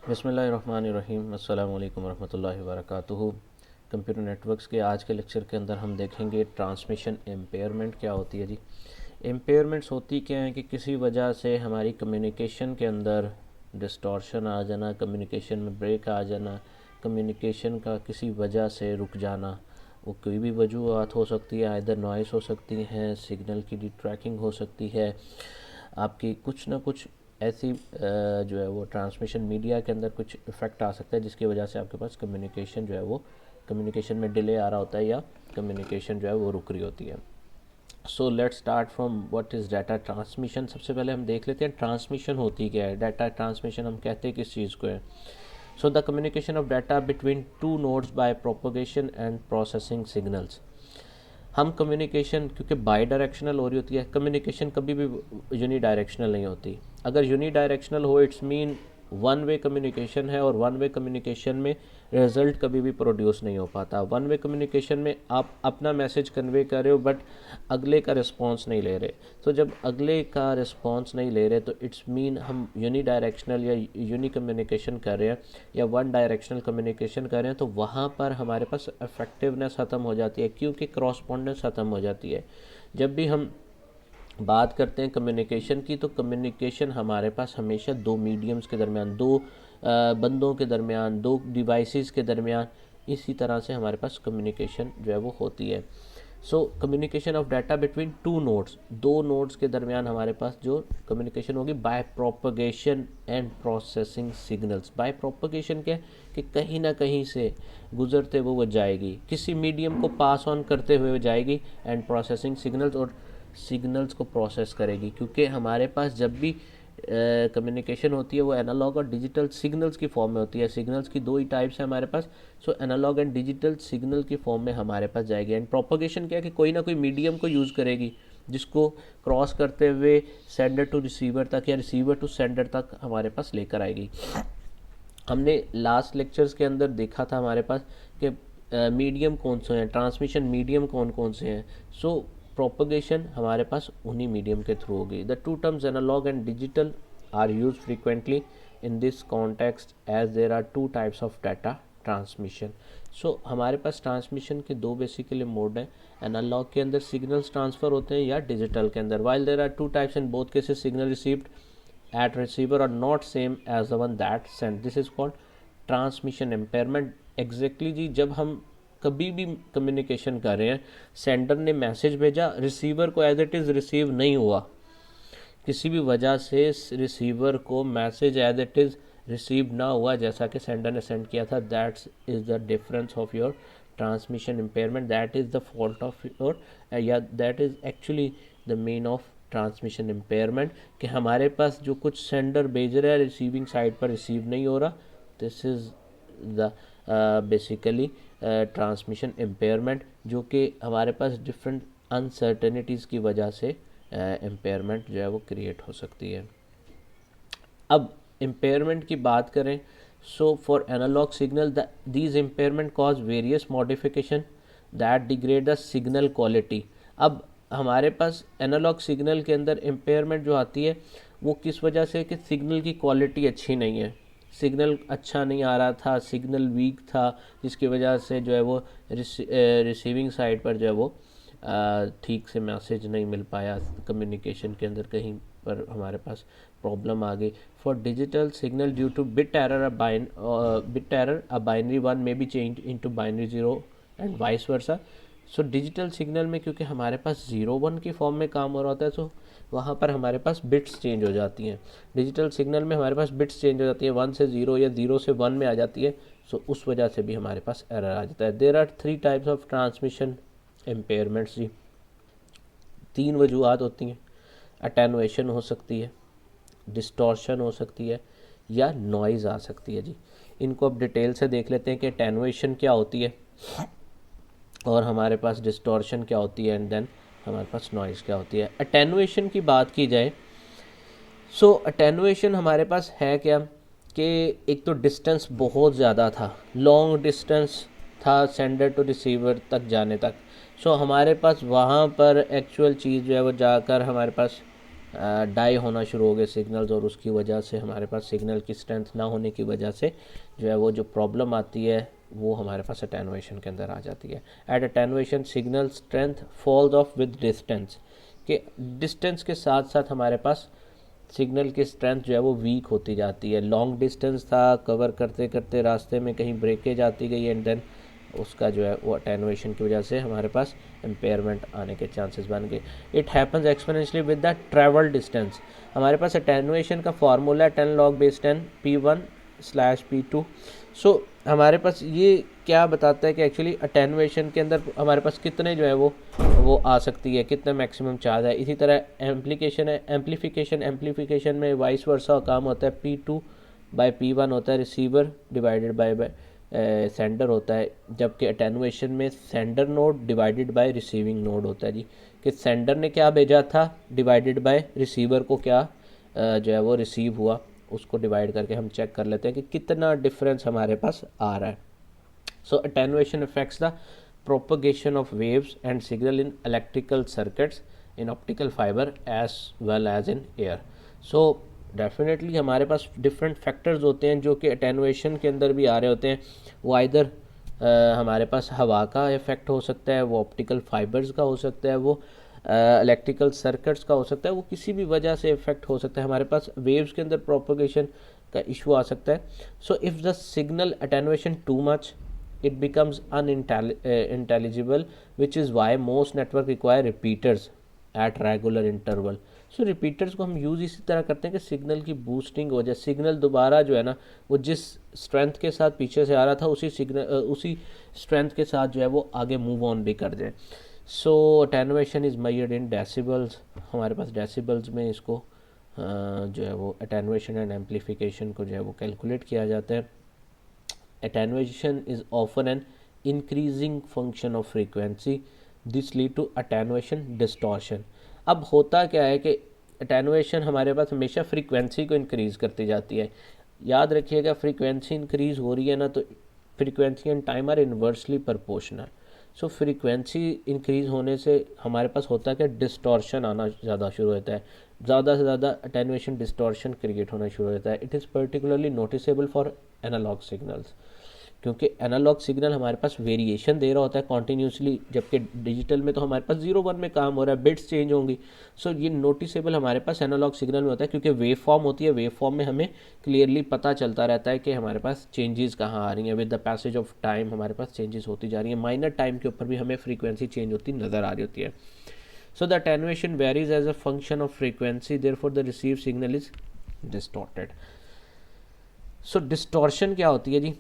बिस्मिल्लाहिर्रहमानिर्रहीम। अस्सलामु अलैकुम वरहमतुल्लाहि वबरकातुहू। कंप्यूटर नेटवर्क्स के आज के लेक्चर के अंदर हम देखेंगे ट्रांसमिशन एम्पेयरमेंट क्या होती है जी। एम्पेयरमेंट्स होती क्या है कि किसी वजह से हमारी कम्युनिकेशन के अंदर डिस्टॉर्शन आ जाना, कम्युनिकेशन में ब्रेक आ जाना, कम्युनिकेशन का किसी वजह से रुक जाना। वो कोई भी वजूहत हो सकती है, आइदर नॉइस हो सकती हैं, सिग्नल की डिट्रैकिंग हो सकती है, आपकी कुछ ना कुछ ऐसी जो है वो ट्रांसमिशन मीडिया के अंदर कुछ इफ़ेक्ट आ सकता है जिसकी वजह से आपके पास कम्युनिकेशन जो है वो कम्युनिकेशन में डिले आ रहा होता है या कम्युनिकेशन जो है वो रुक रही होती है। So let's start from what is data transmission. सबसे पहले हम देख लेते हैं ट्रांसमिशन होती क्या है। डाटा ट्रांसमिशन हम कहते हैं किस चीज़ को है। So the communication of data between two nodes by propagation and processing signals. हम कम्युनिकेशन क्योंकि बाई डायरेक्शनल हो रही होती है, कम्युनिकेशन कभी भी यूनी डायरेक्शनल नहीं होती। अगर यूनी डायरेक्शनल हो it's mean one way communication है, और वन वे कम्युनिकेशन में रिजल्ट कभी भी प्रोड्यूस नहीं हो पाता। वन वे कम्युनिकेशन में आप अपना मैसेज कन्वे कर रहे हो बट अगले का रिस्पॉन्स नहीं ले रहे। तो जब अगले का रिस्पॉन्स नहीं ले रहे तो इट्स मीन हम यूनी डायरेक्शनल या यूनी कम्युनिकेशन कर रहे हैं या वन डायरेक्शनल कम्युनिकेशन कर रहे हैं, तो वहाँ पर हमारे पास इफेक्टिवनेस ख़त्म हो जाती है क्योंकि क्रॉसपॉन्डेंस ख़त्म हो जाती है। जब भी हम बात करते हैं कम्युनिकेशन की, तो कम्युनिकेशन हमारे पास हमेशा दो मीडियम्स के दरमियान, दो बंदों के दरमियान, दो डिवाइसेस के दरमियान, इसी तरह से हमारे पास कम्युनिकेशन जो है वो होती है। So communication of data between two nodes, दो नोड्स के दरमियान हमारे पास जो कम्युनिकेशन होगी by propagation and processing signals. By propagation क्या है कि कहीं ना कहीं से गुजरते हुए वो जाएगी, किसी मीडियम को पास ऑन करते हुए वो जाएगी, एंड प्रोसेसिंग सिग्नल्स, और सिग्नल्स को प्रोसेस करेगी। क्योंकि हमारे पास जब भी कम्युनिकेशन होती है वो एनालॉग और डिजिटल सिग्नल्स की फॉर्म में होती है। सिग्नल्स की दो ही टाइप्स है हमारे पास, सो एनालॉग एंड डिजिटल सिग्नल की फॉर्म में हमारे पास जाएगी। एंड प्रोपोगेशन क्या है कि कोई ना कोई मीडियम को यूज़ करेगी जिसको क्रॉस करते हुए सेंडर टू रिसीवर तक या रिसीवर टू सेंडर तक हमारे पास लेकर आएगी। हमने लास्ट लेक्चर्स के अंदर देखा था हमारे पास कि मीडियम कौन से हैं, ट्रांसमिशन मीडियम कौन कौन से हैं। सो प्रोपगेशन हमारे पास उन्हीं मीडियम के थ्रू होगी। The two terms analog and digital are used frequently in this context as there are two types of data transmission. So हमारे पास ट्रांसमिशन के दो बेसिकली मोड हैं। एनालॉग के अंदर सिग्नल्स ट्रांसफ़र होते हैं या डिजिटल के अंदर। While there are two types in both cases, signal received at receiver are not same as the one that sent. This is called transmission impairment. Exactly जी, जब हम कभी भी कम्युनिकेशन कर रहे हैं, सेंडर ने मैसेज भेजा, रिसीवर को एज इट इज़ रिसीव नहीं हुआ, किसी भी वजह से रिसीवर को message as it is receive ना हुआ जैसा कि सेंडर ने सेंड किया था, that's is the difference of your transmission impairment. That is the fault of your, या that is actually the main of transmission impairment, कि हमारे पास जो कुछ सेंडर भेज रहा है रिसीविंग साइड पर रिसीव नहीं हो रहा। This is the basically transmission impairment, जो कि हमारे पास डिफरेंट अनसर्टेनिटीज़ की वजह से इम्पेयरमेंट जो है वो क्रिएट हो सकती है। अब इम्पेयरमेंट की बात करें, so for analog signal these impairment cause various modification that degrade the signal quality. अब हमारे पास एनालॉग सिग्नल के अंदर इम्पेयरमेंट जो आती है वो किस वजह से, कि सिग्नल की क्वालिटी अच्छी नहीं है, सिग्नल अच्छा नहीं आ रहा था, सिग्नल वीक था, जिसकी वजह से जो है वो रिसीविंग साइड पर जो है वो ठीक से मैसेज नहीं मिल पाया, कम्युनिकेशन के अंदर कहीं पर हमारे पास प्रॉब्लम आ गई। For digital signal due two bit error a binary one may be change into binary zero and vice versa. So digital signal में क्योंकि हमारे पास 0 1 की फॉर्म में काम हो रहा होता है, तो वहाँ पर हमारे पास बिट्स चेंज हो जाती हैं। डिजिटल सिग्नल में हमारे पास बिट्स चेंज हो जाती है, 1 से 0 या 0 से 1 में आ जाती है। सो उस वजह से भी हमारे पास एरर आ जाता है। There are 3 types of transmission impairments जी। 3 वजूहत होती हैं। अटेनुएशन हो सकती है, डिस्टॉर्शन हो सकती है, या नॉइज़ आ सकती है जी। इनको अब डिटेल से देख लेते हैं कि अटेनुएशन क्या होती है और हमारे पास डिस्टॉर्शन क्या होती है, एंड देन हमारे पास नॉइज़ क्या होती है। अटेनुएशन की बात की जाए, सो अटेनुएशन हमारे पास है क्या कि एक तो डिस्टेंस बहुत ज़्यादा था, लॉन्ग डिस्टेंस था सेंडर टू रिसीवर तक जाने तक। सो हमारे पास वहाँ पर एक्चुअल चीज़ जो है वो जाकर हमारे पास डाई होना शुरू हो गए सिग्नल्स, और उसकी वजह से हमारे पास सिग्नल की स्ट्रेंथ ना होने की वजह से जो है वो जो प्रॉब्लम आती है वो हमारे पास अटेनुएशन के अंदर आ जाती है। At attenuation signal strength falls off with distance, कि डिस्टेंस के साथ साथ हमारे पास सिग्नल की स्ट्रेंथ जो है वो वीक होती जाती है। लॉन्ग डिस्टेंस था, कवर करते करते रास्ते में कहीं ब्रेकेज आती गई, एंड देन उसका जो है वो अटेनुएशन की वजह से हमारे पास इम्पेयरमेंट आने के चांसेस बन गए। It happens exponentially with the travel distance. हमारे पास अटेनुएशन का फार्मूला है 10 log base 10 P1/P2। सो हमारे पास ये क्या बताता है कि एक्चुअली अटेनुएशन के अंदर हमारे पास कितने जो है वो आ सकती है, कितना मैक्सिमम चार्ज है। इसी तरह एम्प्लीकेशन है, एम्प्लीफिकेशन में वाइस वर्सा काम होता है, P2/P1 होता है, रिसीवर डिवाइडेड बाय सेंडर होता है, जबकि अटेनुएशन में sender node divided by receiving node होता है जी, कि सेंडर ने क्या भेजा था डिवाइडेड बाय रिसीवर को क्या जो है वो रिसीव हुआ, उसको डिवाइड करके हम चेक कर लेते हैं कि कितना डिफरेंस हमारे पास आ रहा है। So attenuation affects the propagation of waves and signal in electrical circuits in optical fibre as well as in air. So definitely हमारे पास डिफरेंट फैक्टर्स होते हैं जो कि अटेनुएशन के अंदर भी आ रहे होते हैं। वो आइदर हमारे पास हवा का इफेक्ट हो सकता है, वो ऑप्टिकल फाइबर्स का हो सकता है, वो इलेक्ट्रिकल सर्किट्स का हो सकता है, वो किसी भी वजह से इफेक्ट हो सकता है। हमारे पास वेव्स के अंदर प्रोपगेशन का इशू आ सकता है। So if the signal attenuation too much it becomes unintelligible, which is why most network require repeaters at regular interval. So repeaters को हम यूज़ इसी तरह करते हैं कि सिग्नल की बूस्टिंग हो जाए, सिग्नल दोबारा जो है ना वो जिस स्ट्रेंथ के साथ पीछे से आ रहा था उसी स्ट्रेंथ के साथ जो है वो आगे मूव ऑन भी कर जाए। So attenuation is measured in decibels. हमारे पास डेसिबल्स में इसको जो है वो अटेनुएशन एंड एम्प्लीफिकेशन को जो है वो कैलकुलेट किया जाता है। Attenuation is often an increasing function of frequency. This lead to attenuation distortion. अब होता क्या है कि attenuation हमारे पास हमेशा फ्रीक्वेंसी को इंक्रीज़ करती जाती है। याद रखिएगा फ्रीक्वेंसी इंक्रीज़ हो रही है ना, तो frequency and time are inversely proportional. So frequency increase होने से हमारे पास होता है कि डिस्टॉर्शन आना ज़्यादा शुरू होता है, ज़्यादा से ज़्यादा अटेनुएशन डिस्टॉर्शन क्रिएट होना शुरू होता है। It is particularly noticeable for analog signals, क्योंकि एनालॉग सिग्नल हमारे पास वेरिएशन दे रहा होता है कॉन्टीन्यूसली, जबकि डिजिटल में तो हमारे पास 0-1 में काम हो रहा है, बिट्स चेंज होंगी। सो ये नोटिसेबल हमारे पास एनालॉग सिग्नल में होता है, क्योंकि वेव फॉर्म होती है, वेव फॉर्म में हमें क्लियरली पता चलता रहता है कि हमारे पास चेंजेस कहाँ आ रही हैं। With the passage of time हमारे पास चेंजेस होती जा रही हैं, माइनर टाइम के ऊपर भी हमें फ्रीक्वेंसी चेंज होती नज़र आ रही होती है। So the attenuation varies as a function of frequency, therefore the received signal is distorted. So distortion क्या होती है जी?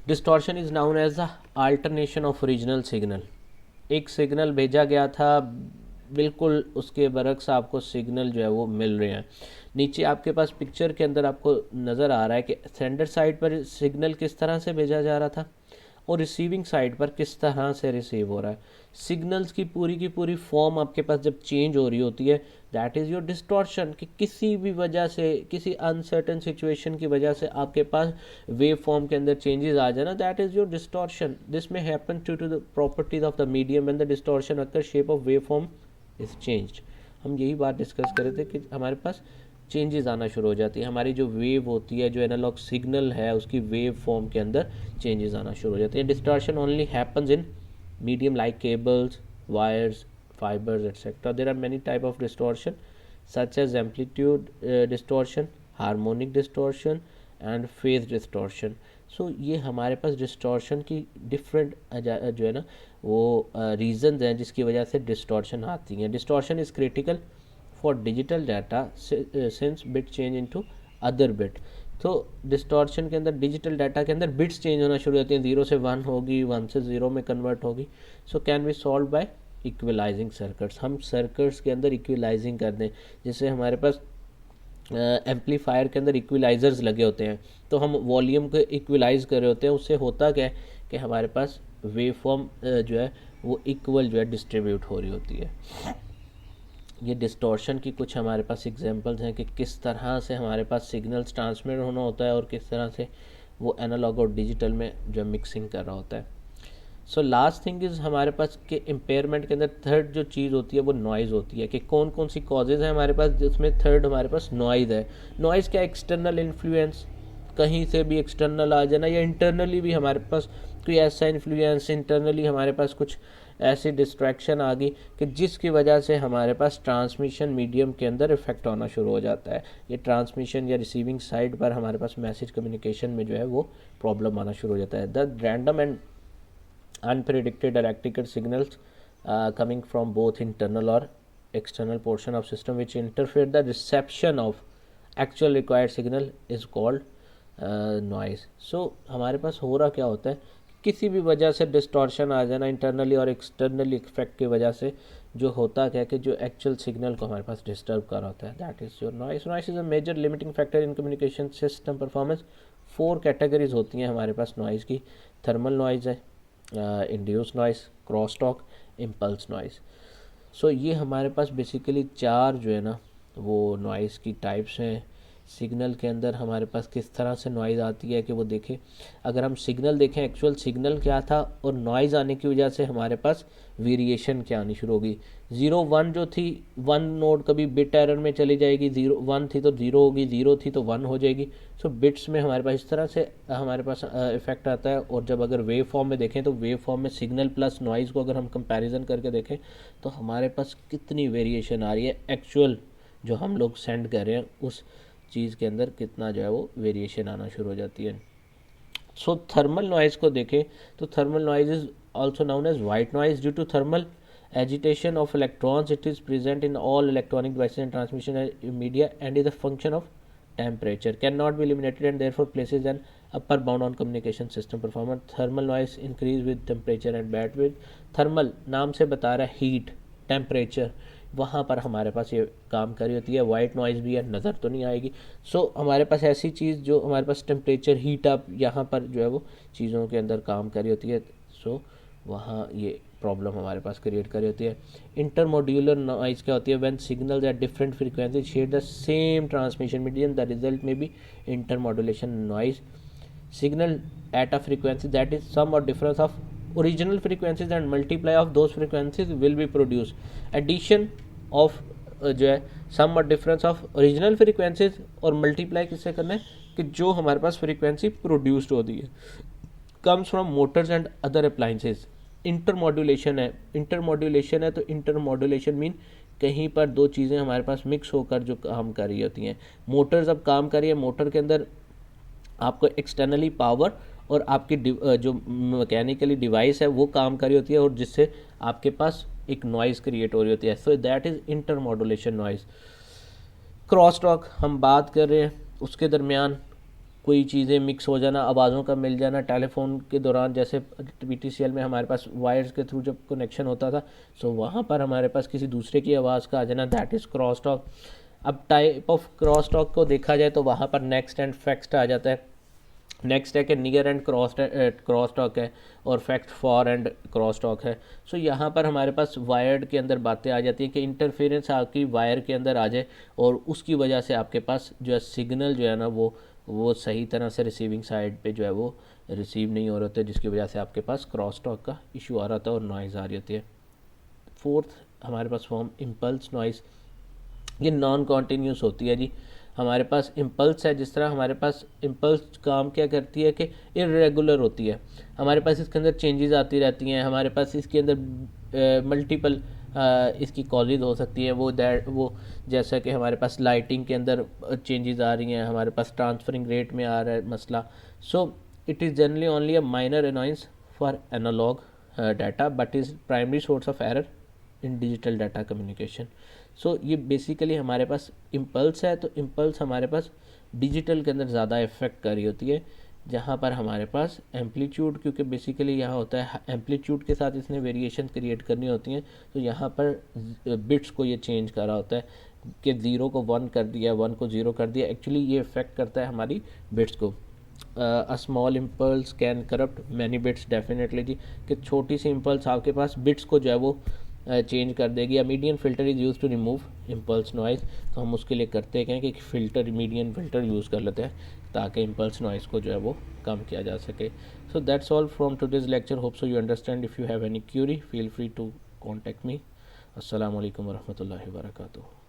Distortion is known as the alternation of original signal. एक सिग्नल भेजा गया था, बिल्कुल उसके बरक्स आपको सिग्नल जो है वो मिल रहे हैं। नीचे आपके पास पिक्चर के अंदर आपको नज़र आ रहा है कि सेंडर साइड पर सिग्नल किस तरह से भेजा जा रहा था और रिसीविंग साइड पर किस तरह से रिसीव हो रहा है। सिग्नल्स की पूरी फॉर्म आपके पास जब चेंज हो रही होती है, दैट इज़ योर डिस्टॉर्शन, कि किसी भी वजह से, किसी अनसर्टन सिचुएशन की वजह से आपके पास वेव फॉर्म के अंदर चेंजेस आ जाना, that is your distortion. This may happen due to the properties of the medium and the distortion occur shape of waveform is changed. हम यही बात डिस्कस कर रहे थे कि हमारे पास चेंजेस आना शुरू हो जाती है, हमारी जो वेव होती है, जो एनालॉग सिग्नल है, उसकी वेव फॉर्म के अंदर चेंजेस आना शुरू हो जाते हैं। Distortion only happens in medium like cables, wires, fibers, etc. There are many type of distortion such as amplitude distortion, harmonic distortion and phase distortion. So ये हमारे पास डिस्टॉर्शन की डिफरेंट जो है ना वो रीजंस हैं जिसकी वजह से डिस्टॉर्शन आती हैं। Distortion is critical for digital data since bit change into other bit. तो डिस्टॉर्शन के अंदर, डिजिटल डाटा के अंदर बिट्स चेंज होना शुरू होती हैं, 0 से 1 होगी, 1 से 0 में कन्वर्ट होगी। So can be solve by equalising circuits. हम सर्किट्स के अंदर इक्वलाइजिंग कर दें, जैसे हमारे पास एम्पलीफायर के अंदर इक्वलाइजर्स लगे होते हैं, तो हम वॉल्यूम को इक्वलाइज कर रहे होते हैं। उससे होता क्या है कि हमारे पास वेव फॉर्म जो है वो इक्वल जो है डिस्ट्रीब्यूट हो रही होती है। ये डिस्टॉर्शन की कुछ हमारे पास एग्जांपल्स हैं कि किस तरह से हमारे पास सिग्नल्स ट्रांसमिट होना होता है और किस तरह से वो एनालॉग और डिजिटल में जो मिक्सिंग कर रहा होता है। सो लास्ट थिंग इज़ हमारे पास के इम्पेयरमेंट के अंदर थर्ड जो चीज़ होती है वो नॉइज़ होती है, कि कौन कौन सी कॉजेज़ हैं हमारे पास, जिसमें थर्ड हमारे पास नॉइज़ है। नॉइज़ क्या, एक्सटर्नल इन्फ्लुएंस, कहीं से भी एक्सटर्नल आ जाना, या इंटरनली भी हमारे पास कोई ऐसा इन्फ्लुएंस, इंटरनली हमारे पास कुछ ऐसी डिस्ट्रैक्शन आ गई कि जिसकी वजह से हमारे पास ट्रांसमिशन मीडियम के अंदर इफेक्ट होना शुरू हो जाता है। ये ट्रांसमिशन या रिसीविंग साइड पर हमारे पास मैसेज कम्युनिकेशन में जो है वो प्रॉब्लम आना शुरू हो जाता है। The random and unpredicted electrical signals coming from both internal or external portion of system which interfere the reception of actual required signal is called noise. So हमारे पास हो रहा क्या होता है, किसी भी वजह से डिस्टॉर्शन आ जाना इंटरनली और एक्सटर्नली इफेक्ट की वजह से जो होता क्या है कि जो एक्चुअल सिग्नल को हमारे पास डिस्टर्ब कर रहा होता है, that is your noise. Noise is a major limiting factor in communication system performance. 4 categories होती हैं हमारे पास नॉइज़ की। थर्मल नॉइज़ है, induce noise, cross talk, impulse noise. So ये हमारे पास बेसिकली 4 जो है ना वो नॉइस की टाइप्स हैं। सिग्नल के अंदर हमारे पास किस तरह से नॉइज़ आती है कि वो देखें, अगर हम सिग्नल देखें एक्चुअल सिग्नल क्या था और नॉइज़ आने की वजह से हमारे पास वेरिएशन क्या आनी शुरू होगी। 0 1 जो थी, 1 नोड कभी बिट एरर में चली जाएगी, 0 1 थी तो 0 होगी, 0 थी तो 1 हो जाएगी। सो बिट्स में हमारे पास इस तरह से हमारे पास इफेक्ट आता है। और जब अगर वेव फॉर्म में देखें तो वेव फॉर्म में सिग्नल प्लस नॉइज़ को अगर हम कंपैरिजन करके देखें तो हमारे पास कितनी वेरिएशन आ रही है, एक्चुअल जो हम लोग सेंड कर रहे हैं उस चीज़ के अंदर कितना जो है वो वेरिएशन आना शुरू हो जाती है। सो थर्मल नॉइज़ को देखें तो thermal noise is also known as white noise due to thermal agitation of electrons. It is present in all electronic devices and transmission media and is a function of temperature, cannot be eliminated and therefore places an upper bound on communication system performance. Thermal noise increase with temperature and bandwidth. Thermal नाम से बता रहा है heat, temperature, वहाँ पर हमारे पास ये काम कर रही होती है। वाइट नॉइज़ भी है, नज़र तो नहीं आएगी। सो हमारे पास ऐसी चीज़ जो हमारे पास टेम्परेचर, हीट अप, यहाँ पर जो है वो चीज़ों के अंदर काम कर रही होती है। सो वहाँ ये प्रॉब्लम हमारे पास क्रिएट कर रही होती है। इंटरमॉड्यूलर नॉइज़ क्या होती है, when signals at different frequency share the same transmission medium, the result may be intermodulation noise. Signal at a frequency that is sum और difference of original frequencies and multiply of those frequencies will be produce. Addition of जो है sum और difference of original frequencies और multiply किससे करना है कि जो हमारे पास फ्रीक्वेंसी प्रोड्यूस्ड होती है, comes from Motors and other appliances. Intermodulation है तो इंटरमॉड्यूलेशन मीन कहीं पर दो चीज़ें हमारे पास मिक्स होकर जो काम कर रही होती हैं। मोटर्स अब काम कर रही है, मोटर के अंदर आपको एक्सटर्नली पावर और आपकी जो मैकेनिकली डिवाइस है वो काम कर रही होती है और जिससे आपके पास एक नॉइज़ क्रिएट हो रही होती है। So that is intermodulation noise. Cross talk हम बात कर रहे हैं, उसके दरमियान कोई चीज़ें मिक्स हो जाना, आवाज़ों का मिल जाना। टेलीफोन के दौरान जैसे PTCL में हमारे पास वायर्स के थ्रू जब कनेक्शन होता था, सो वहाँ पर हमारे पास किसी दूसरे की आवाज़ का आ जाना, दैट इज़ क्रॉस टॉक। अब टाइप ऑफ क्रॉस टॉक को देखा जाए तो वहाँ पर नेक्स्ट एंड फैक्ट आ जाता है। नेक्स्ट है कि नियर एंड क्रॉस टॉक है और fact for and cross talk है। सो यहाँ पर हमारे पास वायर्ड के अंदर बातें आ जाती हैं कि इंटरफेरेंस आपकी वायर के अंदर आ जाए और उसकी वजह से आपके पास जो है सिग्नल जो है ना वो सही तरह से रिसीविंग साइड पे जो है वो रिसीव नहीं हो रहे होते, जिसकी वजह से आपके पास क्रॉस टॉक का इशू आ रहा था और नॉइज़ आ रही होती है। फोर्थ हमारे पास फॉर्म इम्पल्स नॉइज़, ये नॉन कॉन्टीन्यूस होती है जी। हमारे पास इम्पल्स है, जिस तरह हमारे पास इम्पल्स काम क्या करती है कि इरेगुलर होती है, हमारे पास इसके अंदर चेंजेस आती रहती हैं, हमारे पास इसके अंदर मल्टीपल इसकी कॉजेज हो सकती है। वो जैसा कि हमारे पास लाइटिंग के अंदर चेंजेस आ रही हैं, हमारे पास ट्रांसफरिंग रेट में आ रहा है मसला। So it is generally only a minor annoyance for analog data but is primary source of error in digital data communication. So ये बेसिकली हमारे पास इम्पल्स है, तो इम्पल्स हमारे पास डिजिटल के अंदर ज़्यादा इफेक्ट कर रही होती है, जहाँ पर हमारे पास एम्पलीट्यूड, क्योंकि बेसिकली यहाँ होता है एम्पलीट्यूड के साथ इसने वेरिएशन क्रिएट करनी होती हैं, तो यहाँ पर बिट्स को ये चेंज कर रहा होता है कि 0 को 1 कर दिया, 1 को 0 कर दिया। एक्चुअली ये इफेक्ट करता है हमारी बिट्स को। A small impulse can corrupt many bits, definitely जी, कि छोटी सी इम्पल्स आपके पास बिट्स को जो है वो चेंज कर देगी। या median filter is use to remove impulse noise, तो हम उसके लिए करते हैं कि फ़िल्टर मीडियन फ़िल्टर यूज़ कर लेते हैं ताकि इम्पल्स नॉइज़ को जो है वो कम किया जा सके। So that's all from today's lecture, hope so you understand. If you have any query feel free to contact me. अस्सलाम वालेकुम वरहमतुल्लाहि वबरकातुहू।